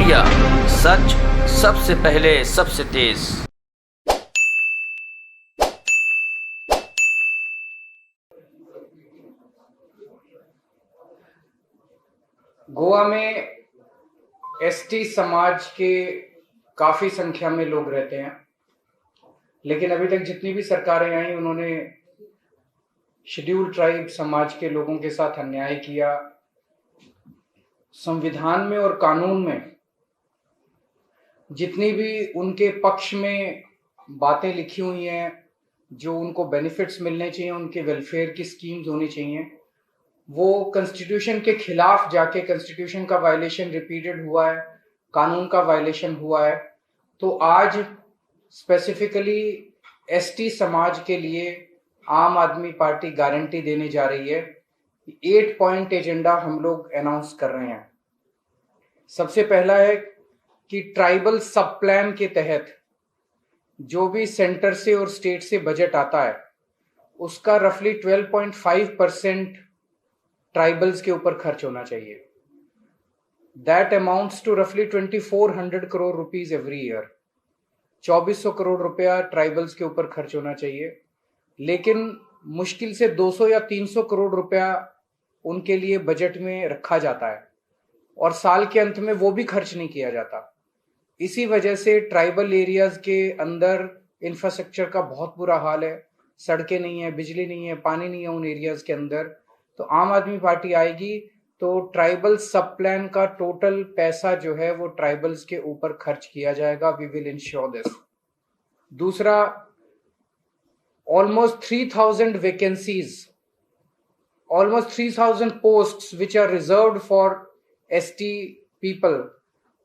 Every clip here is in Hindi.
इंडिया, सच सबसे पहले सबसे तेज। गोवा में एसटी समाज के काफी संख्या में लोग रहते हैं, लेकिन अभी तक जितनी भी सरकारें आई उन्होंने शेड्यूल ट्राइब समाज के लोगों के साथ अन्याय किया। संविधान में और कानून में जितनी भी उनके पक्ष में बातें लिखी हुई हैं, जो उनको बेनिफिट्स मिलने चाहिए, उनके वेलफेयर की स्कीम्स होनी चाहिए, वो कॉन्स्टिट्यूशन के खिलाफ जाके कॉन्स्टिट्यूशन का वायलेशन रिपीटेड हुआ है, कानून का वायलेशन हुआ है। तो आज स्पेसिफिकली एसटी समाज के लिए आम आदमी पार्टी गारंटी देने जा रही है। 8 पॉइंट एजेंडा हम लोग अनाउंस कर रहे हैं। सबसे पहला है कि ट्राइबल सब प्लान के तहत जो भी सेंटर से और स्टेट से बजट आता है उसका रफली 12.5% ट्राइबल्स के ऊपर खर्च होना चाहिए। दैट अमाउंट्स टू रफली 2400 crore rupees every year. 2400 crore रुपया ट्राइबल्स के ऊपर खर्च होना चाहिए, लेकिन मुश्किल से 200 या 300 करोड़ रुपया उनके लिए बजट में रखा जाता है और साल के अंत में वो भी खर्च नहीं किया जाता। इसी वजह से ट्राइबल एरियाज के अंदर इंफ्रास्ट्रक्चर का बहुत बुरा हाल है। सड़कें नहीं है, बिजली नहीं है, पानी नहीं है उन एरियाज के अंदर। तो आम आदमी पार्टी आएगी तो ट्राइबल सब प्लान का टोटल पैसा जो है वो ट्राइबल्स के ऊपर खर्च किया जाएगा। We will ensure this. दूसरा, almost 3000 vacancies, almost 3000 posts which are reserved for ST people,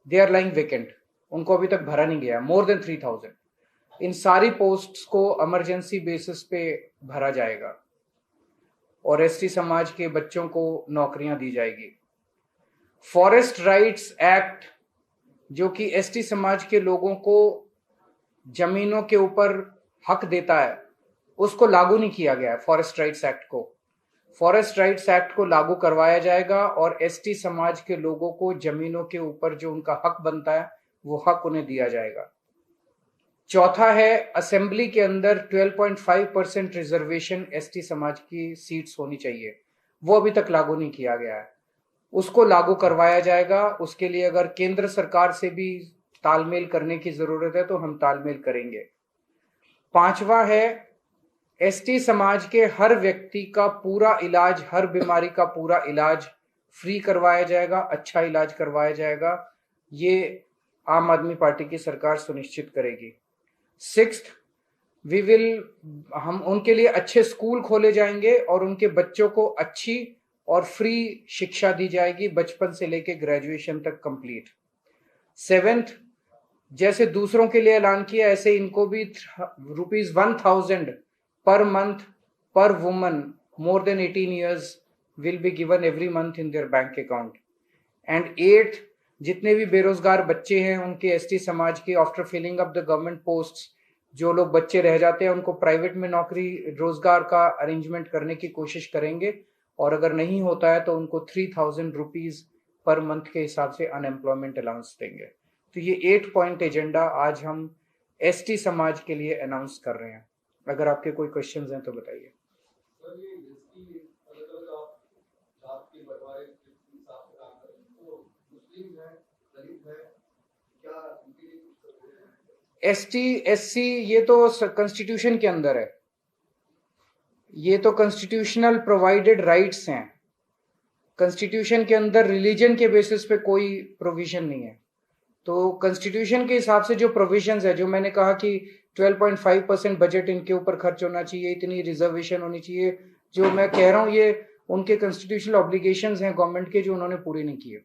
they are lying vacant. उनको अभी तक भरा नहीं गया। more than 3000। इन सारी पोस्ट्स को इमरजेंसी बेसिस पे भरा जाएगा और एसटी समाज के बच्चों को नौकरियां दी जाएगी। फॉरेस्ट राइट्स एक्ट, जो कि एसटी समाज के लोगों को जमीनों के ऊपर हक देता है, उसको लागू नहीं किया गया है। फॉरेस्ट राइट्स एक्ट को लागू करवाया जाएगा और एसटी समाज के लोगों को जमीनों के ऊपर जो उनका हक बनता है वो हक उन्हें दिया जाएगा। चौथा है, असेंबली के अंदर 12.5% रिजर्वेशन एसटी समाज की सीट्स होनी चाहिए। वो अभी तक लागू नहीं किया गया है, उसको लागू करवाया जाएगा। उसके लिए अगर केंद्र सरकार से भी तालमेल करने की जरूरत है तो हम तालमेल करेंगे। पांचवा है, एसटी समाज के हर व्यक्ति का पूरा इलाज, हर बीमारी का पूरा इलाज फ्री करवाया जाएगा, अच्छा इलाज करवाया जाएगा। ये आम आदमी पार्टी की सरकार सुनिश्चित करेगी। सिक्स्थ, हम उनके लिए अच्छे स्कूल खोले जाएंगे और उनके बच्चों को अच्छी और फ्री शिक्षा दी जाएगी, बचपन से लेकर ग्रेजुएशन तक कंप्लीट। सेवेंथ, जैसे दूसरों के लिए ऐलान किया ऐसे इनको भी ₹1000 per month per woman more than 18 years will be given every month in their bank account. And 8th, जितने भी बेरोजगार बच्चे हैं उनके एसटी समाज के after filling up the government posts, जो लोग बच्चे रह जाते हैं उनको प्राइवेट में नौकरी रोजगार का अरेंजमेंट करने की कोशिश करेंगे और अगर नहीं होता है तो उनको 3000 रुपीज पर मंथ के हिसाब से अनएम्प्लॉयमेंट अलाउंस देंगे। तो ये 8 पॉइंट एजेंडा आज हम एसटी समाज के लिए अनाउंस कर रहे हैं। अगर आपके कोई क्वेश्चंस हैं तो बताइए। एसटी एससी ये तो कॉन्स्टिट्यूशन के अंदर है, ये तो कॉन्स्टिट्यूशनल प्रोवाइडेड राइट्स हैं। कॉन्स्टिट्यूशन के अंदर रिलीजन के बेसिस पे कोई प्रोविजन नहीं है। तो कॉन्स्टिट्यूशन के हिसाब से जो प्रोविजंस है, जो मैंने कहा कि 12.5% बजट इनके ऊपर खर्च होना चाहिए, इतनी रिजर्वेशन होनी चाहिए, जो मैं कह रहा हूँ ये उनके कॉन्स्टिट्यूशनल ऑब्लिगेशंस हैं गवर्नमेंट के, जो उन्होंने पूरी नहीं किए।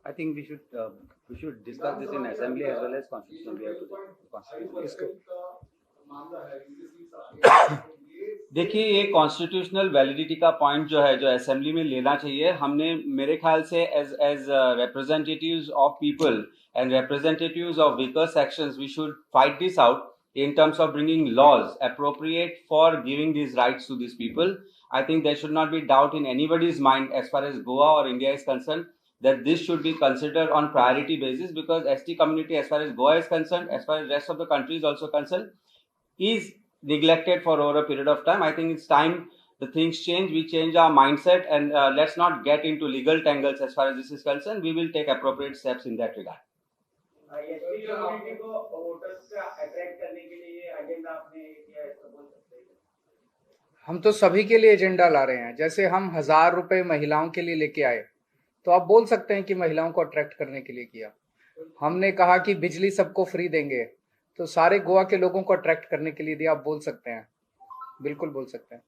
I think we should discuss this in assembly as well as constitution. We have to constitution. देखिए, ये कॉन्स्टिट्यूशनल वैलिडिटी का पॉइंट जो है, जो असेंबली में लेना चाहिए, हमने मेरे ख्याल से as representatives of people and representatives of weaker sections, we should fight this out in terms of bringing laws appropriate for giving these rights to these people. I think there should not be doubt in anybody's mind as far as Goa or India is concerned that this should be considered on priority basis, because ST community, as far as Goa is concerned, as far as rest of the country is also concerned, is neglected for over a period of time. I think it's time the things change, we change our mindset, and let's not get into legal tangles as far as this is concerned. We will take appropriate steps in that regard. ST community को वोटर्स का अट्रैक्ट करने के लिए ये एजेंडा आपने किया है, तो बोल सकते हैं? हम तो सभी के लिए एजेंडा ला रहे हैं। जैसे हम 1,000 रुपए महिलाओं के लिए लेके आए, तो आप बोल सकते हैं कि महिलाओं को अट्रैक्ट करने के लिए किया। हमने कहा कि बिजली सबको फ्री देंगे, तो सारे गोवा के लोगों को अट्रैक्ट करने के लिए दिया। आप बोल सकते हैं, बिल्कुल बोल सकते हैं।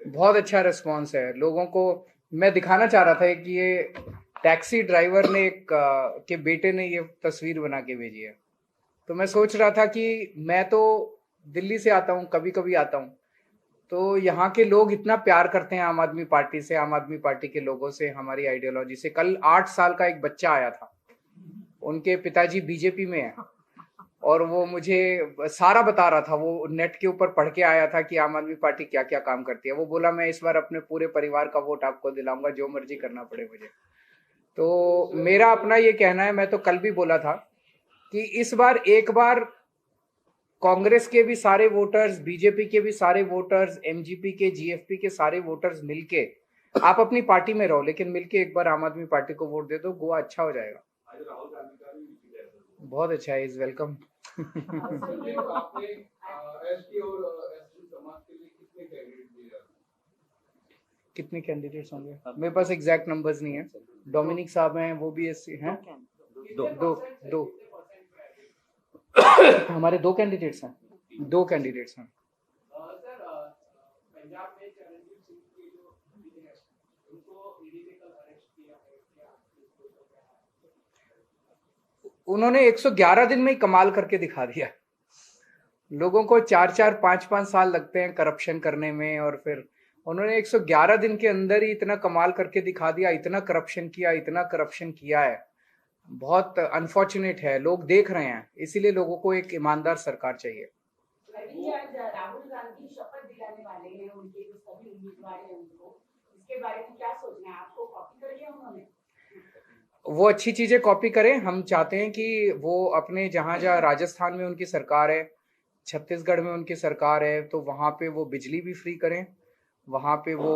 बहुत अच्छा रिस्पॉन्स है लोगों को। मैं दिखाना चाह रहा था कि ये टैक्सी ड्राइवर ने के बेटे ने ये तस्वीर बना के भेजी है। तो मैं सोच रहा था कि मैं तो दिल्ली से आता हूँ, कभी कभी आता हूँ, तो यहाँ के लोग इतना प्यार करते हैं आम आदमी पार्टी से, आम आदमी पार्टी के लोगों से, हमारी आइडियोलॉजी से। कल 8 साल का एक बच्चा आया था, उनके पिताजी बीजेपी में है, और वो मुझे सारा बता रहा था। वो नेट के ऊपर पढ़ के आया था कि आम आदमी पार्टी क्या क्या काम करती है। वो बोला मैं इस बार अपने पूरे परिवार का वोट आपको दिलाऊंगा, जो मर्जी करना पड़े मुझे। तो मेरा अपना ये कहना है, मैं तो कल भी बोला था कि इस बार एक बार कांग्रेस के भी सारे वोटर्स, बीजेपी के भी सारे वोटर्स, एमजीपी के, जीएफपी के सारे वोटर्स मिलके, आप अपनी पार्टी में रहो लेकिन मिलके एक बार आम आदमी पार्टी को वोट दे दो, गोवा अच्छा हो जाएगा। बहुत अच्छा है, इज वेलकम। कितने कैंडिडेट्स होंगे मेरे पास एग्जैक्ट नंबर्स नहीं है। डोमिनिक साहब हैं, वो भी एससी हैं। दो हमारे 2 कैंडिडेट्स हैं, 2 कैंडिडेट्स हैं। उन्होंने 111 दिन में ही कमाल करके दिखा दिया। लोगों को 4-4, 5-5 साल लगते हैं करप्शन करने में, और फिर उन्होंने 111 दिन के अंदर ही इतना कमाल करके दिखा दिया। इतना करप्शन किया है। बहुत अनफॉर्चुनेट है, लोग देख रहे हैं, इसीलिए लोगों को एक ईमानदार सरकार चाहिए। राहुल गांधी शपथ दिलाने वाले हैं, उनके जो सभी उम्मीदवार हैं उनको, इसके बारे में क्या सोचना है? आपको कॉपी कर लिया उन्होंने? वो अच्छी चीजें कॉपी करें। हम चाहते हैं कि वो अपने जहाँ राजस्थान में उनकी सरकार है, छत्तीसगढ़ में उनकी सरकार है, तो वहाँ पे वो बिजली भी फ्री करें। वहाँ पे वो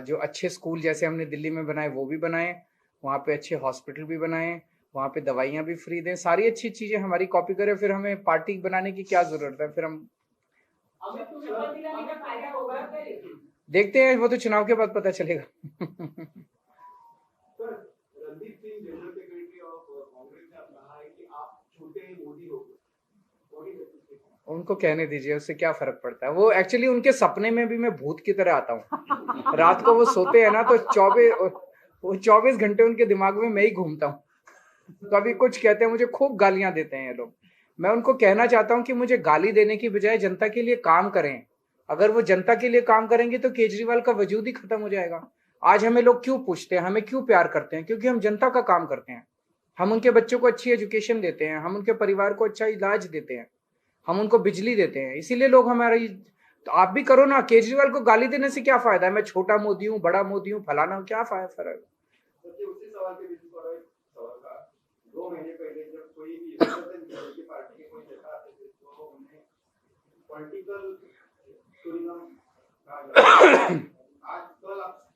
जो अच्छे स्कूल जैसे हमने दिल्ली में बनाए वो भी बनाएं, वहाँ पे अच्छे हॉस्पिटल भी बनाएं, वहाँ पे दवाइयाँ भी फ्री दें। सारी अच्छी चीजें हमारी कॉपी करें, फिर हमें पार्टी बनाने की क्या जरूरत है। फिर हम देखते हैं, वो तो चुनाव के बाद पता चलेगा। उनको कहने दीजिए, उससे क्या फर्क पड़ता है। वो एक्चुअली उनके सपने में भी मैं भूत की तरह आता हूँ। रात को वो सोते हैं ना, तो 24 घंटे उनके दिमाग में मैं ही घूमता हूँ। कभी कुछ कहते हैं, मुझे खूब गालियां देते हैं ये लोग। मैं उनको कहना चाहता हूँ कि मुझे गाली देने की बजाय जनता के लिए काम करें। अगर वो जनता के लिए काम करेंगे तो केजरीवाल का वजूद ही खत्म हो जाएगा। आज हमें लोग क्यों पूछते हैं, हमें क्यों प्यार करते हैं? क्योंकि हम जनता का काम करते हैं। हम उनके बच्चों को अच्छी एजुकेशन देते हैं, हम उनके परिवार को अच्छा इलाज देते हैं, हम उनको बिजली देते हैं, इसीलिए लोग हमारी। तो आप भी करो ना। केजरीवाल को गाली देने से क्या फायदा है? मैं छोटा मोदी हूँ, बड़ा मोदी हूँ, फलाना हूँ, क्या फर्क है? उसी सवाल के बीच पर एक सवाल का 2 महीने पहले जब कोई भी की पार्टी के कोई नेता आते थे तो उन्हें पॉलिटिकल टूरिज्म कहा जाता है। आजकल आप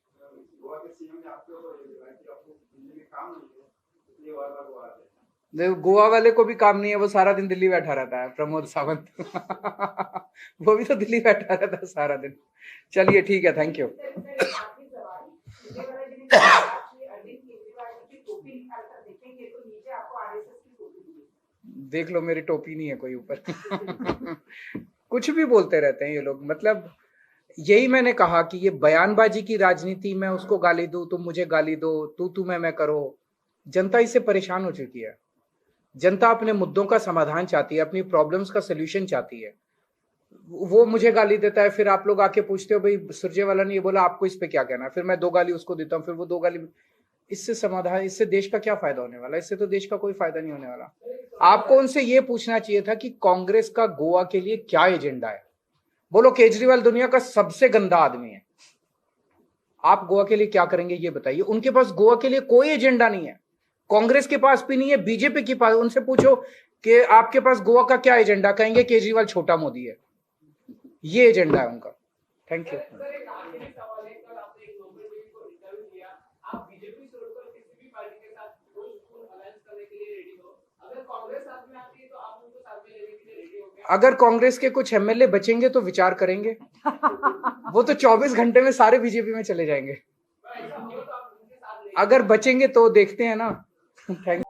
गोवा के सीएम ने आपको कि आपको दिल्ली में काम नहीं है, इसलिए बार-बार वो आते हैं। देखो, गोवा वाले को भी काम नहीं है, वो सारा दिन दिल्ली बैठा रहता है। प्रमोद सावंत वो भी तो दिल्ली बैठा रहता है सारा दिन। चलिए ठीक है, थैंक यू। देख लो, मेरी टोपी नहीं है कोई ऊपर। कुछ भी बोलते रहते हैं ये लोग। मतलब यही मैंने कहा कि ये बयानबाजी की राजनीति, मैं उसको गाली दूं, तुम मुझे गाली दो, तू मैं करो। जनता इससे परेशान हो चुकी है। जनता अपने मुद्दों का समाधान चाहती है, अपनी प्रॉब्लम्स का सोल्यूशन चाहती है। वो मुझे गाली देता है, फिर आप लोग आके पूछते हो भाई सुरजेवाला ने ये बोला, आपको इस पे क्या कहना है, फिर मैं 2 गाली उसको देता हूँ, फिर वो 2 गाली। इससे समाधान, इससे देश का क्या फायदा होने वाला? इससे तो देश का कोई फायदा नहीं होने वाला। आपको उनसे ये पूछना चाहिए था कि कांग्रेस का गोवा के लिए क्या एजेंडा है। बोलो केजरीवाल दुनिया का सबसे गंदा आदमी है, आप गोवा के लिए क्या करेंगे ये बताइए। उनके पास गोवा के लिए कोई एजेंडा नहीं है, कांग्रेस के पास भी नहीं है, बीजेपी के पास। उनसे पूछो कि आपके पास गोवा का क्या एजेंडा, कहेंगे केजरीवाल छोटा मोदी है, ये एजेंडा है उनका। Thank you. सर एक आखिरी सवाल है, कल आपने एक नोबेल प्राइज को इंटरव्यू दिया, आप बीजेपी छोड़कर किसी भी पार्टी के साथ कोई अलायंस करने के लिए रेडी हो, अगर कांग्रेस साथ में आती है तो आप उनको साथ में लेने के लिए रेडी हो क्या? अगर कांग्रेस के कुछ एमएलए बचेंगे तो विचार करेंगे। वो तो 24 घंटे में सारे बीजेपी में चले जाएंगे। ऐसा हो तो आप उनके साथ अगर बचेंगे तो देखते हैं ना। थैंक